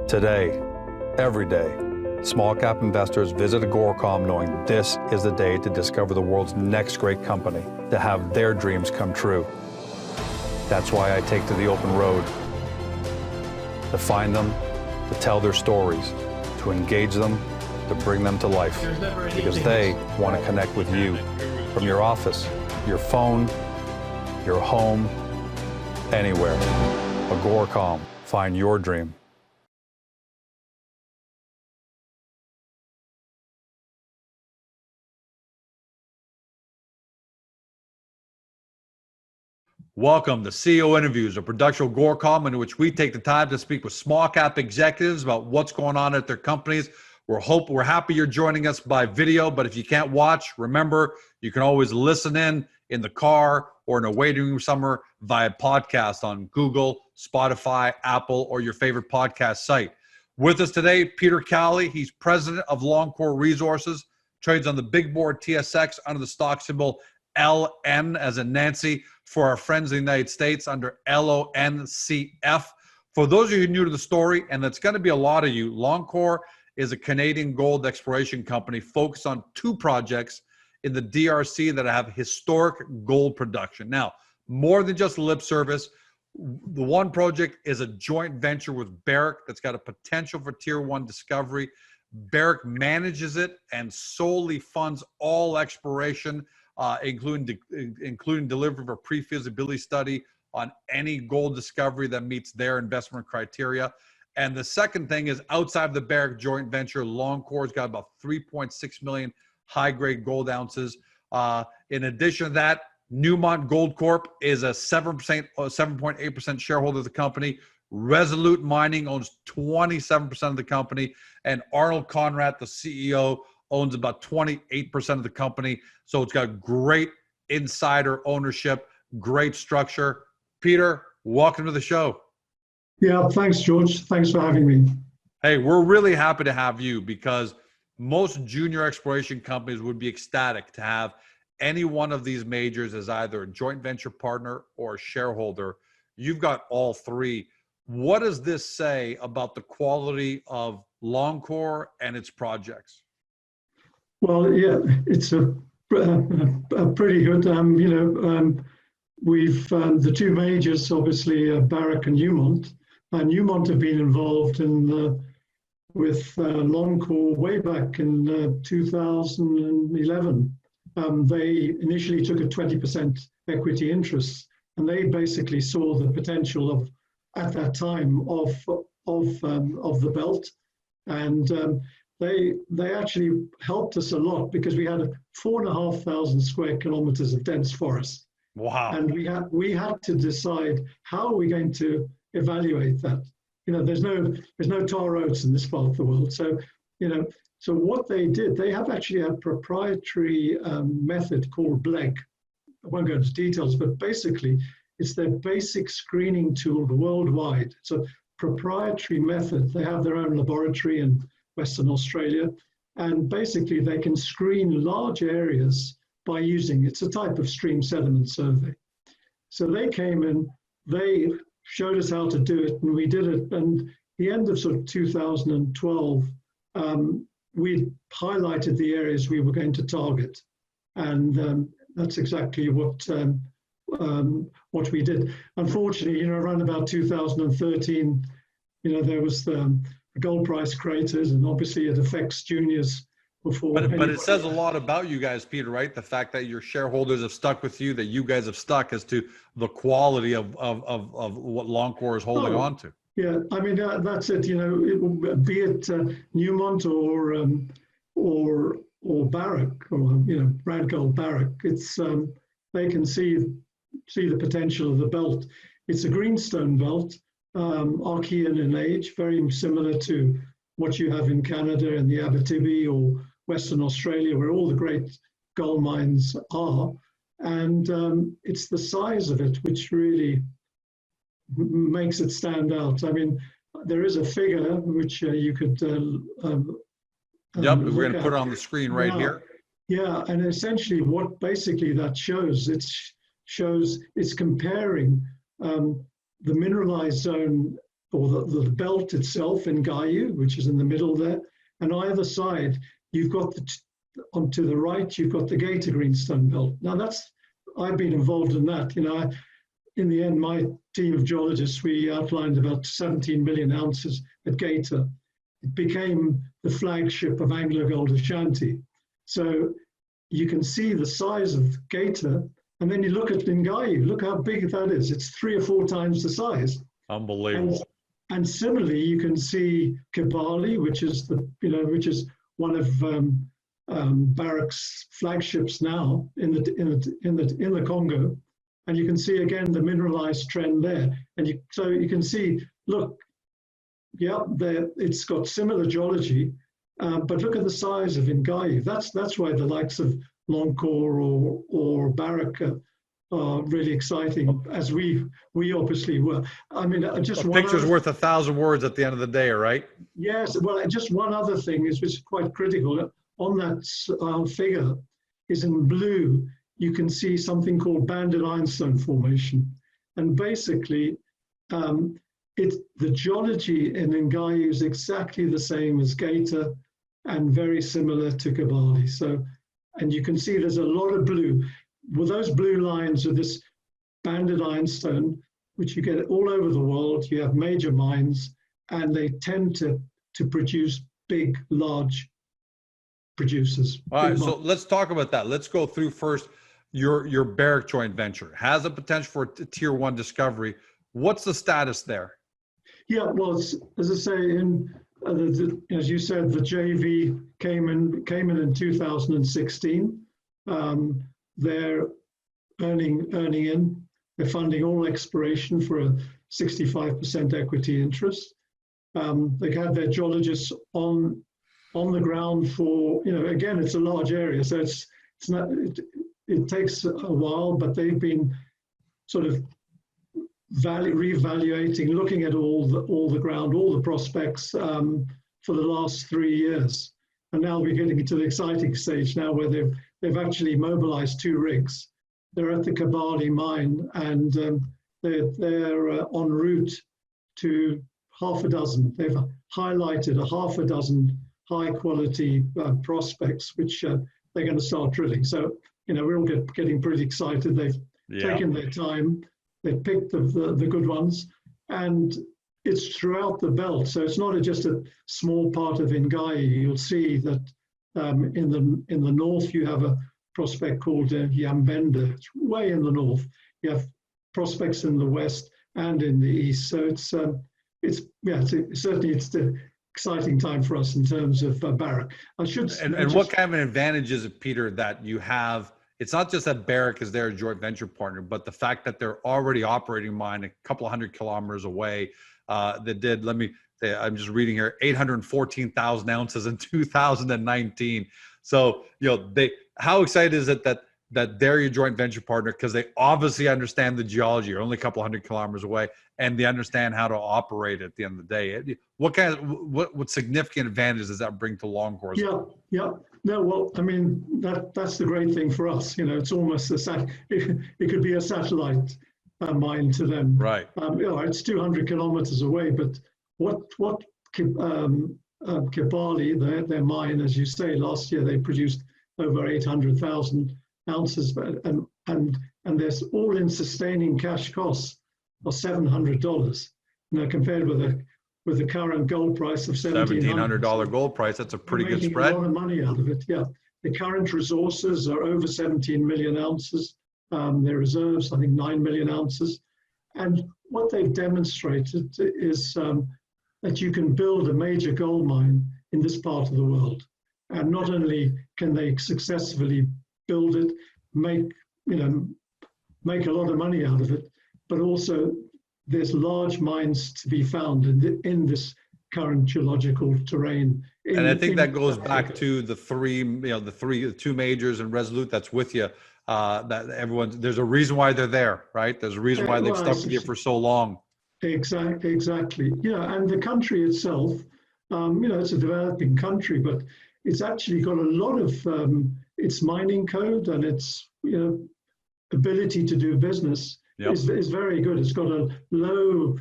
Today, every day, small cap investors visit Agoracom knowing this is the day to discover the world's next great company, to have their dreams come true. That's why I take to the open road, to find them, to tell their stories, to engage them, to bring them to life, because they want to connect with you from your office, your phone, your home, anywhere. Agoracom, find your dream. Welcome to CEO Interviews, a production of Agoracom in which we take the time to speak with small cap executives about what's going on at their companies. We're happy you're joining us by video, but if you can't watch, remember, you can always listen in the car or in a waiting room somewhere via podcast on Google, Spotify, Apple, or your favorite podcast site. With us today, Peter Cowley. He's president of Loncor Resources, trades on the big board TSX under the stock symbol LN as in Nancy, for our friends in the United States under LONCF. For those of you new to the story, and that's going to be a lot of you, Loncor is a Canadian gold exploration company focused on two projects in the DRC that have historic gold production. Now, more than just lip service, the one project is a joint venture with Barrick that's got a potential for tier one discovery. Barrick manages it and solely funds all exploration, including delivery of a pre-feasibility study on any gold discovery that meets their investment criteria. And the second thing is, outside of the Barrick joint venture, Loncor's got about 3.6 million high-grade gold ounces. In addition to that, Newmont Goldcorp is a 7.8% shareholder of the company. Resolute Mining owns 27% of the company, and Arnold Kondrat, the CEO, owns about 28% of the company. So it's got great insider ownership, great structure. Peter, welcome to the show. Yeah, thanks, George. Thanks for having me. Hey, we're really happy to have you because most junior exploration companies would be ecstatic to have any one of these majors as either a joint venture partner or a shareholder. You've got all three. What does this say about the quality of Loncor and its projects? Well, yeah, it's a pretty good. We've the two majors, obviously, Barrick and Newmont. Newmont have been involved with Loncor way back in 2011. They initially took a 20% equity interest, and they basically saw the potential of, at that time, of the belt, and they actually helped us a lot because we had 4,500 square kilometers of dense forest. Wow! And we had to decide how are we going to evaluate that. There's no tar roads in this part of the world. So so what they did, they have actually a proprietary method called BLEG. I won't go into details, but basically it's their basic screening tool worldwide. It's a proprietary method. They have their own laboratory in Western Australia, and basically they can screen large areas by it's a type of stream sediment survey. So they came in, they showed us how to do it, and we did it. And the end of sort of 2012, we highlighted the areas we were going to target, and that's exactly what we did. Unfortunately, around about 2013, there was the gold price craters, and obviously it affects juniors before. But it says a lot about you guys, Peter, right? The fact that your shareholders have stuck with you, that you guys have stuck as to the quality of what Loncor is holding on to. Yeah, I mean that's it. Be it Newmont or Barrick or Brad Gold Barrick, it's they can see the potential of the belt. It's a greenstone belt, Archean in age, very similar to what you have in Canada and the Abitibi or Western Australia, where all the great gold mines are. And it's the size of it which really makes it stand out. I mean, there is a figure which you could yep, we're going to put it on the screen right here. Yeah, and essentially what basically that shows, it's comparing the mineralized zone or the belt itself, NGAYU, which is in the middle there. And either side, you've got onto the right, you've got the Gator Greenstone belt. Now I've been involved in that. In the end, my team of geologists, we outlined about 17 million ounces at Gator. It became the flagship of AngloGold Ashanti. So you can see the size of Gator, and then you look at NGAYU, look how big that is. It's 3 or 4 times the size. Unbelievable. And similarly, you can see Kibali, which is one of Barrick's flagships now in the Congo, and you can see again the mineralized trend there. And so you can see, look, yeah, it's got similar geology, but look at the size of NGAYU. That's why the likes of Loncor or Barrick are really exciting, as we obviously were. I mean, just a picture's worth 1,000 words at the end of the day, right? Yes. Well, just one other thing which is quite critical on that figure is in blue. You can see something called banded ironstone formation, and basically, the geology in NGAYU is exactly the same as Gator, and very similar to Kibali. So, and you can see there's a lot of blue. Well, those blue lines are this banded ironstone, which you get all over the world. You have major mines, and they tend to produce big, large producers. All right, so let's talk about that. Let's go through first your Barrick joint venture. Has the potential for a tier 1 discovery. What's the status there? Yeah, well, as I say, as you said, the JV came in 2016. They're earning in. They're funding all exploration for a 65% equity interest. They had their geologists on the ground for, again, it's a large area, so it takes a while, but they've been sort of reevaluating, looking at all the ground, all the prospects for the last 3 years. And now we're getting to the exciting stage now where they've actually mobilized 2 rigs. They're at the Kibali mine, and they're en route to half a dozen. They've highlighted a half a dozen high quality prospects, which they're going to start drilling. So, we're all getting pretty excited. They've taken their time. They've picked the good ones, and it's throughout the belt. So it's not just a small part of NGAYU. You'll see that in the north you have a prospect called Yambenda. It's way in the north. You have prospects in the west and in the east. So it's the exciting time for us in terms of Barrick. And what kind of an advantage is it, Peter, that you have? It's not just that Barrick is their joint venture partner, but the fact that they're already operating mine a couple of 100 kilometers away. I'm just reading here, 814,000 ounces in 2019. So, how excited is it that they're your joint venture partner, because they obviously understand the geology. You're only a couple 100 kilometers away, and they understand how to operate at the end of the day. What significant advantage does that bring to Loncor? Yeah. No, well, I mean, that's the great thing for us. It's almost it could be a satellite mine to them. Right. It's 200 kilometers away, but what Kibali, their mine, as you say, last year they produced over 800,000 ounces, and there's all-in sustaining cash costs of $700. Compared with the current gold price of $1,700 gold price, that's a pretty good spread. A lot of money out of it. Yeah, the current resources are over 17 million ounces. Their reserves, I think, 9 million ounces. And what they've demonstrated is that you can build a major gold mine in this part of the world. And not only can they successfully build it, make a lot of money out of it, but also there's large mines to be found in this current geological terrain. And I think that goes back to the two majors and Resolute that's with you. There's a reason why they're there, right? There's a reason why they've stuck with you for so long. Exactly. And the country itself, it's a developing country, but it's actually got a lot of its mining code and its ability to do business is very good. It's got a low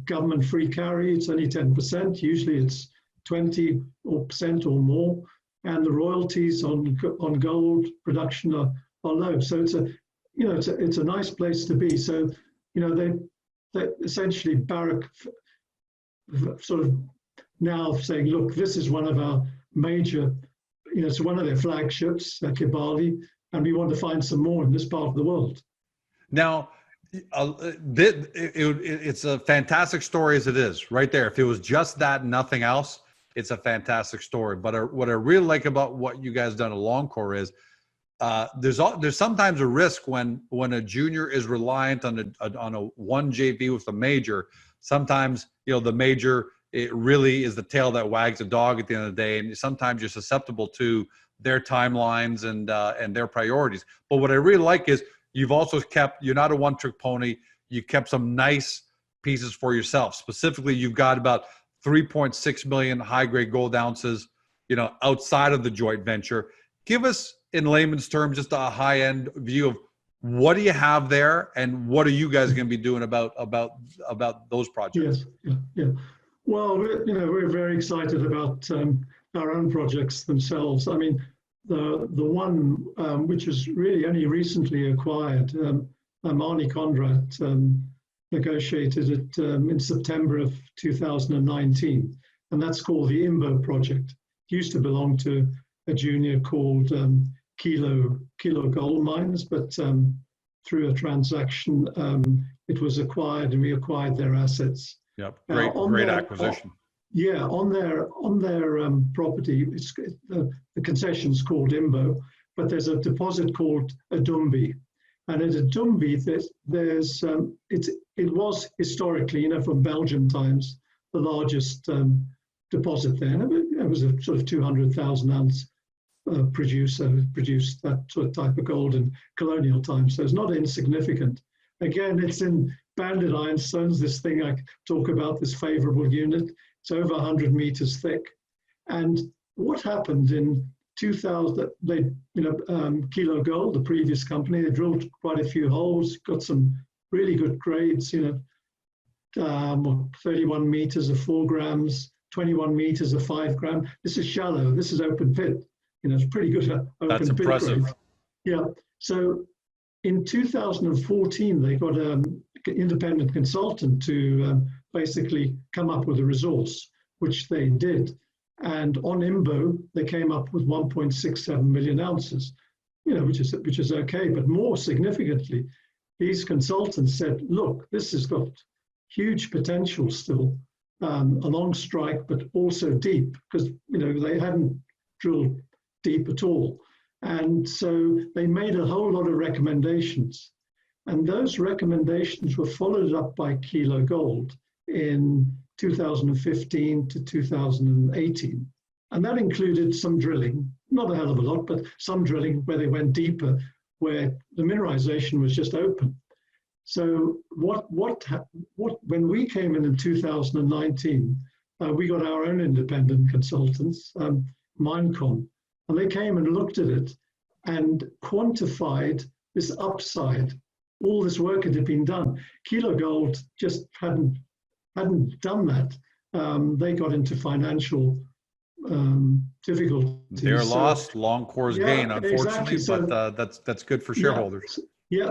government free carry. It's only 10%. Usually it's 20% or more, and the royalties on gold production are low. So it's a nice place to be. So they essentially Barrick sort of now saying, look, this is one of our major, it's one of their flagships, Kibali, and we want to find some more in this part of the world. Now, it's a fantastic story as it is right there. If it was just that and nothing else, it's a fantastic story. But what I really like about what you guys done at Loncor is there's sometimes a risk when a junior is reliant on a one JV with a major. Sometimes the major, it really is the tail that wags the dog at the end of the day, and sometimes you're susceptible to their timelines and their priorities. But what I really like is you've also you're not a one-trick pony. You kept some nice pieces for yourself. Specifically, you've got about 3.6 million high-grade gold ounces, outside of the joint venture. Give us, in layman's terms, just a high-end view of what do you have there, and what are you guys going to be doing about those projects? Yes, yeah. Well, we're very excited about our own projects themselves. I mean, the one which is really only recently acquired, Arnold Kondrat negotiated it in September of 2019, and that's called the IMBO project. It used to belong to a junior called Kilo Gold Mines, but through a transaction, it was acquired, and we acquired their assets. Yep, great acquisition. On their property, the concession's called IMBO, but there's a deposit called Adumbi, and at Adumbi, it was historically, from Belgian times, the largest deposit there. And it was a sort of 200,000 ounce producer, produced that sort of type of gold in colonial times, so it's not insignificant. Again, it's in banded ironstones, this thing I talk about, this favorable unit. It's over 100 meters thick. And what happened in 2000, Kilo Gold, the previous company, they drilled quite a few holes, got some really good grades, 31 meters of 4 grams, 21 meters of 5 grams. This is shallow, this is open pit. It's pretty good open That's pit impressive. grade. Yeah, so in 2014, they got an independent consultant to basically come up with a resource, which they did. And on IMBO, they came up with 1.67 million ounces, which is okay. But more significantly, these consultants said, look, this has got huge potential still, along strike, but also deep, because they hadn't drilled deep at all. And so they made a whole lot of recommendations. And those recommendations were followed up by Kilo Gold in 2015 to 2018. And that included some drilling, not a hell of a lot, but some drilling where they went deeper, where the mineralization was just open. So when we came in 2019, we got our own independent consultants, Minecon, and they came and looked at it and quantified this upside. All this work had been done. Kilo Gold just hadn't done that. They got into financial difficulties. They're lost, Loncor's gain, unfortunately, exactly. but that's good for shareholders.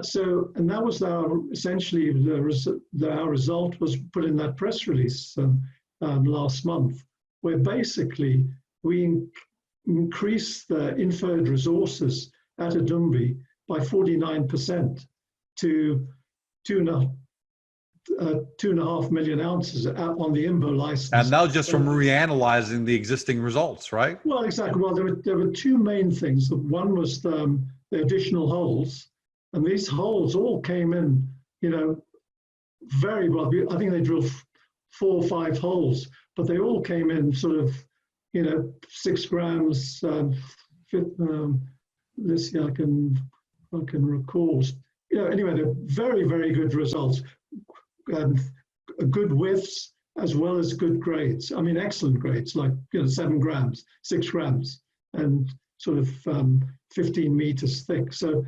So and that was essentially our result was put in that press release last month, where basically we increased the inferred resources at Adumbi by 49% to 2.5 million ounces on the IMBO license. And that was just from reanalyzing the existing results, right? Well, exactly. Well, there were two main things. One was the additional holes, and these holes all came in, very well. I think they drilled 4 or 5 holes, but they all came in sort of, 6 grams. Let's see, I can recall. Anyway, they're very, very good results. Good widths as well as good grades. I mean, excellent grades, like 7 grams, 6 grams, and sort of 15 meters thick. So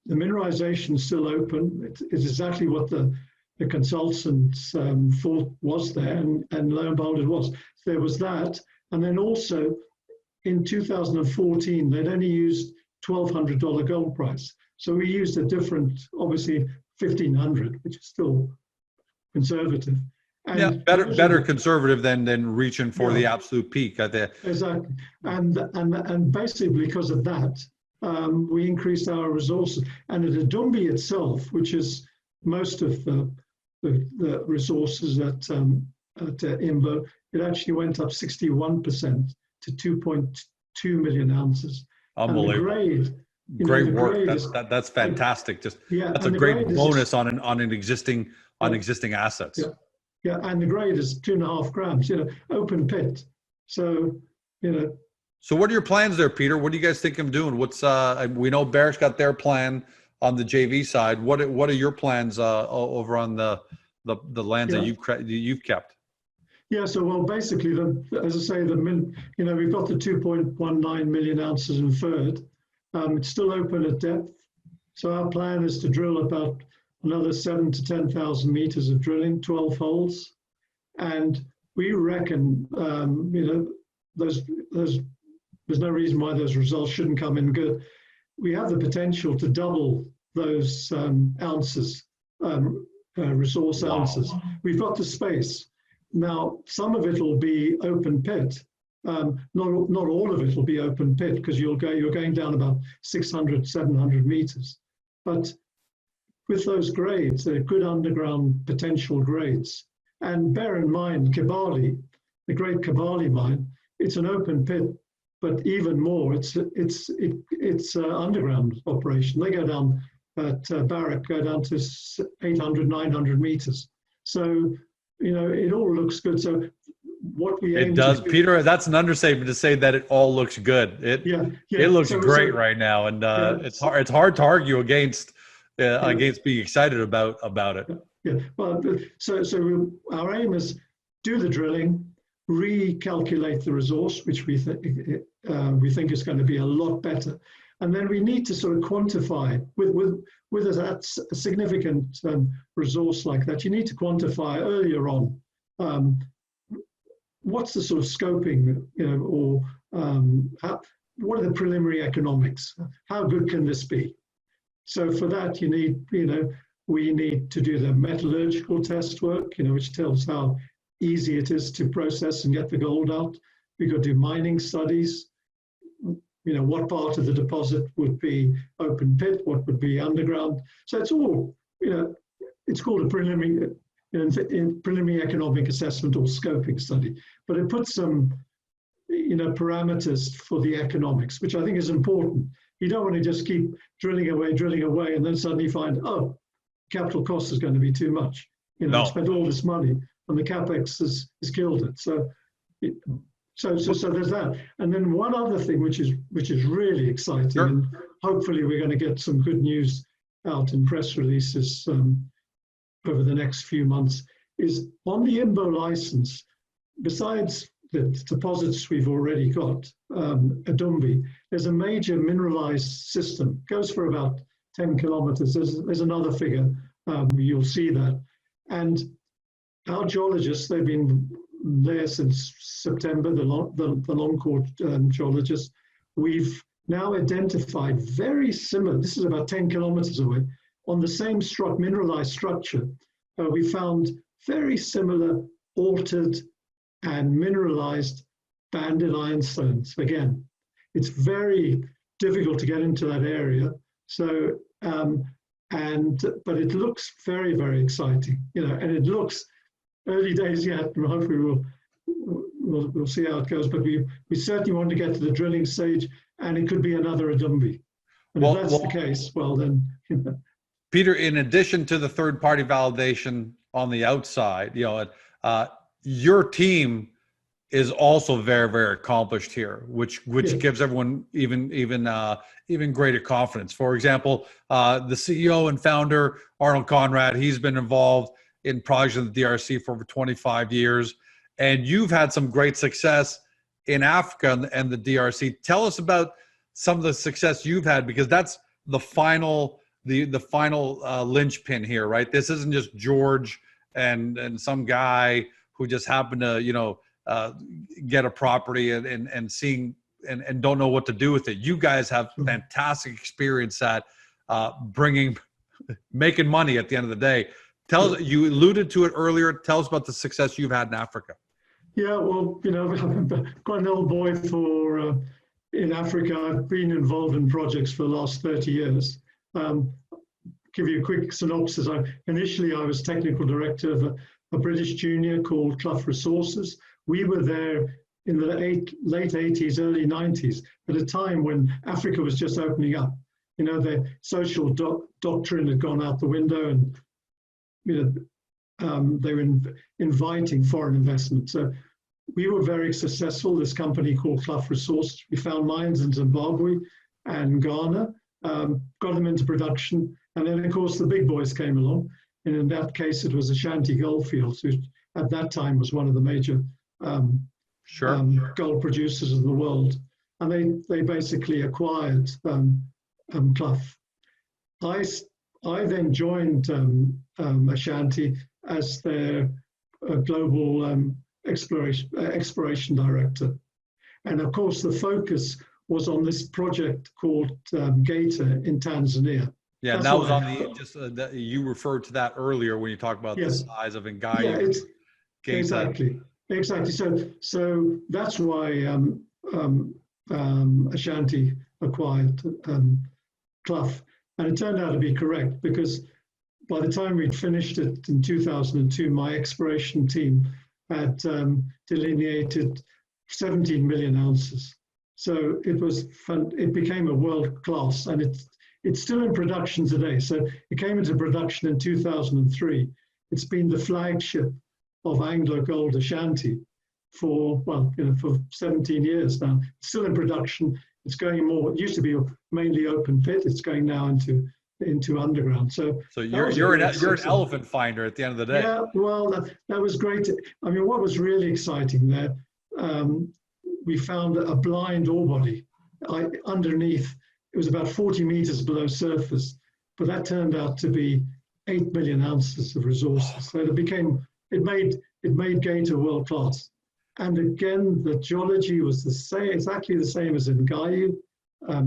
the mineralization is still open. It's exactly what the the consultants thought was there, and lo and behold, it was. There was that, and then also in 2014, they'd only used $1,200 gold price. So we used a different, obviously 1,500, which is still conservative. And yeah, better conservative than reaching for the absolute peak. Exactly, and basically because of that, we increased our resources. And at Adumbi itself, which is most of the resources at Imbo, it actually went up 61% to 2.2 million ounces. Unbelievable. And the grade, great work. That's fantastic. That's a great bonus on an existing assets. Yeah, and the grade is 2.5 grams. Open pit. So So what are your plans there, Peter? What do you guys think of doing? What's we know Barrick's got their plan on the JV side. What are your plans over on the lands that you've kept? Yeah, so well, basically, as I say, we've got the 2.19 million ounces inferred. It's still open at depth. So our plan is to drill about another 7,000 to 10,000 meters of drilling, 12 holes, and we reckon, there's no reason why those results shouldn't come in good. We have the potential to double those ounces, resource ounces. We've got the space. Now, some of it will be open pit. Not all of it will be open pit, because you're going down about 600, 700 meters. But with those grades, they're good underground potential grades. And bear in mind, Kibali, the great Kibali mine, it's an open pit, but even more, it's underground operation. They go down at Barrick, go down to 800, 900 meters. So, it all looks good. So what we aim it does, to do, Peter. That's an understatement to say that it all looks good. It looks great right now, and it's hard to argue against being excited about it. Yeah. Well, so our aim is do the drilling, recalculate the resource, which we think is going to be a lot better, and then we need to sort of quantify with a significant resource like that. You need to quantify earlier on what's the sort of scoping, or what are the preliminary economics? How good can this be? So for that, we need to do the metallurgical test work, which tells how easy it is to process and get the gold out. We've got to do mining studies. What part of the deposit would be open pit, what would be underground. So it's all, it's called a preliminary economic assessment or scoping study, but it puts some, parameters for the economics, which I think is important. You don't want to just keep drilling away, and then suddenly find, capital cost is going to be too much. I spent all this money, and the capex has killed it. So there's that. And then one other thing, which is really exciting, Sure. and hopefully we're going to get some good news out in press releases over the next few months, is on the Imbo license, besides the deposits we've already got, Adumbi, there's a major mineralized system, goes for about 10 kilometers. There's another figure, you'll see that. And our geologists, they've been there since September, the Loncor geologists, we've now identified very similar, this is about 10 kilometers away, on the same mineralized structure, we found very similar altered and mineralized banded ironstones. Again, it's very difficult to get into that area. So, but it looks very, very exciting, and it looks early days yet, and hopefully we'll see how it goes. But we certainly want to get to the drilling stage, and it could be another Adumbi. And if that's the case, well then. Peter, in addition to the third-party validation on the outside, your team is also very, very accomplished here, which gives everyone even greater confidence. For example, the CEO and founder, Arnold Kondrat, he's been involved in projects in the DRC for over 25 years, and you've had some great success in Africa and the DRC. Tell us about some of the success you've had, because that's the final the final linchpin here, right? This isn't just George and some guy who just happened to, get a property and seeing and don't know what to do with it. You guys have fantastic experience at making money at the end of the day. You alluded to it earlier. Tell us about the success you've had in Africa. Yeah, well, I'm quite an old boy in Africa. I've been involved in projects for the last 30 years. Give you a quick synopsis. Initially, I was technical director of a British junior called Loncor Resources. We were there in the late 80s, early 90s, at a time when Africa was just opening up. The social doctrine had gone out the window, and they were inviting foreign investment. So we were very successful. This company called Loncor Resources, we found mines in Zimbabwe and Ghana, got them into production, and then of course the big boys came along. And in that case, it was Ashanti Goldfields, which at that time was one of the major gold producers in the world. And they basically acquired Clough. I then joined Ashanti as their global exploration director. And of course, the focus was on this project called Geita in Tanzania. Yeah, That's that was on you referred to that earlier when you talked about the size of NGAYU. Yeah, exactly. So that's why Ashanti acquired Clough. And it turned out to be correct, because by the time we'd finished it in 2002, my exploration team had delineated 17 million ounces. So it was fun. It became a world class, and it's still in production today. So it came into production in 2003. It's been the flagship of Anglo Gold Ashanti for 17 years now. It's still in production. It's going more. It used to be mainly open pit. It's going now into underground. So you're an elephant finder at the end of the day. Yeah, well, that was great. I mean, what was really exciting there, we found a blind ore body underneath. It was about 40 meters below surface, but that turned out to be 8 million ounces of resources. So it made Geita world class. And again, the geology was exactly the same as in NGAYU,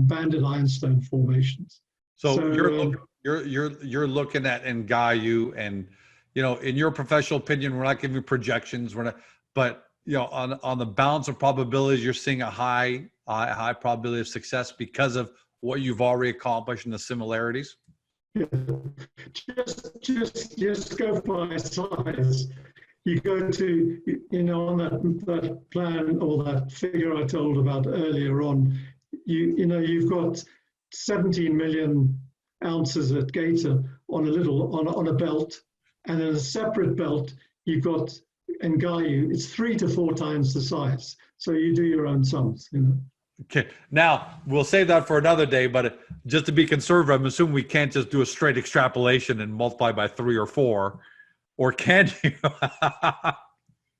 banded ironstone formations. So you're looking at NGAYU, and in your professional opinion, we're not giving you projections. But on the balance of probabilities, you're seeing a high probability of success because of what you've already accomplished and the similarities. Yeah. Just go by size. You go to, on that plan or that figure I told about earlier on, you've got 17 million ounces at Geita on a belt, and in a separate belt, you've got NGAYU. It's 3 to 4 times the size. So you do your own sums, Okay. Now, we'll save that for another day, but just to be conservative, I'm assuming we can't just do a straight extrapolation and multiply by 3 or 4. Or can you?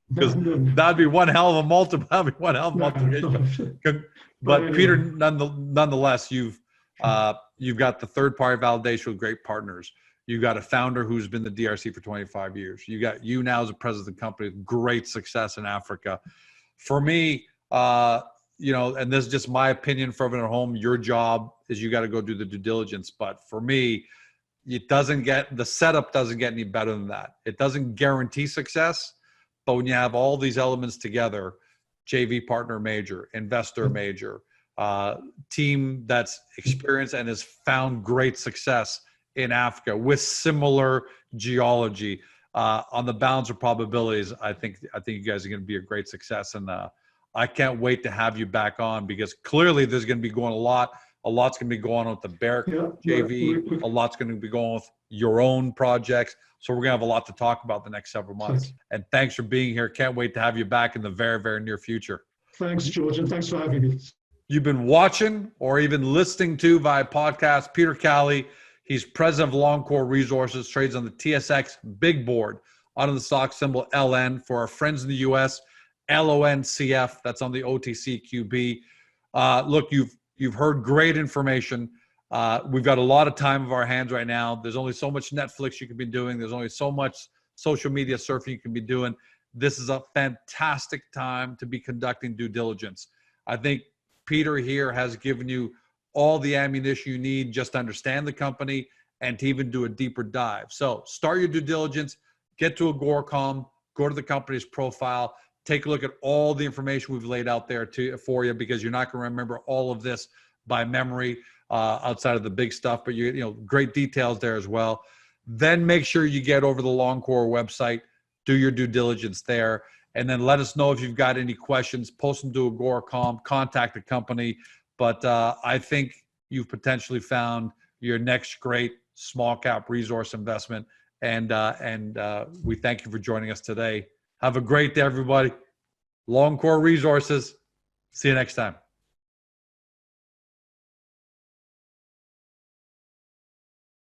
Because that'd be one hell of a multiplication. But Peter, nonetheless, you've got the third-party validation with great partners. You've got a founder who's been the DRC for 25 years. You got you now as a president of the company with great success in Africa. For me, and this is just my opinion from at home, your job is you got to go do the due diligence. But for me, the setup doesn't get any better than that. It doesn't guarantee success, but when you have all these elements together, JV partner major, investor major, team that's experienced and has found great success in Africa with similar geology, on the balance of probabilities, I think you guys are going to be a great success. And I can't wait to have you back on, because clearly there's going to be going a lot's going to be going on with the Barrick JV. A lot's going to be going with your own projects. So we're going to have a lot to talk about the next several months. And thanks for being here. Can't wait to have you back in the very, very near future. Thanks, George, and thanks for having me. You've been watching or even listening to via podcast Peter Cali. He's president of Loncor Resources, trades on the TSX big board under the stock symbol LN. For our friends in the US, LONCF. That's on the OTCQB. Look, you've heard great information. We've got a lot of time of our hands right now. There's only so much Netflix you can be doing. There's only so much social media surfing you can be doing. This is a fantastic time to be conducting due diligence. I think Peter here has given you all the ammunition you need just to understand the company and to even do a deeper dive. So start your due diligence, get to Agoracom, go to the company's profile, take a look at all the information we've laid out there for you, because you're not going to remember all of this by memory outside of the big stuff, but you know, great details there as well. Then make sure you get over the Loncor website, do your due diligence there, and then let us know if you've got any questions. Post them to Agoracom, contact the company. But I think you've potentially found your next great small cap resource investment. And we thank you for joining us today. Have a great day, everybody. Loncor Resources. See you next time.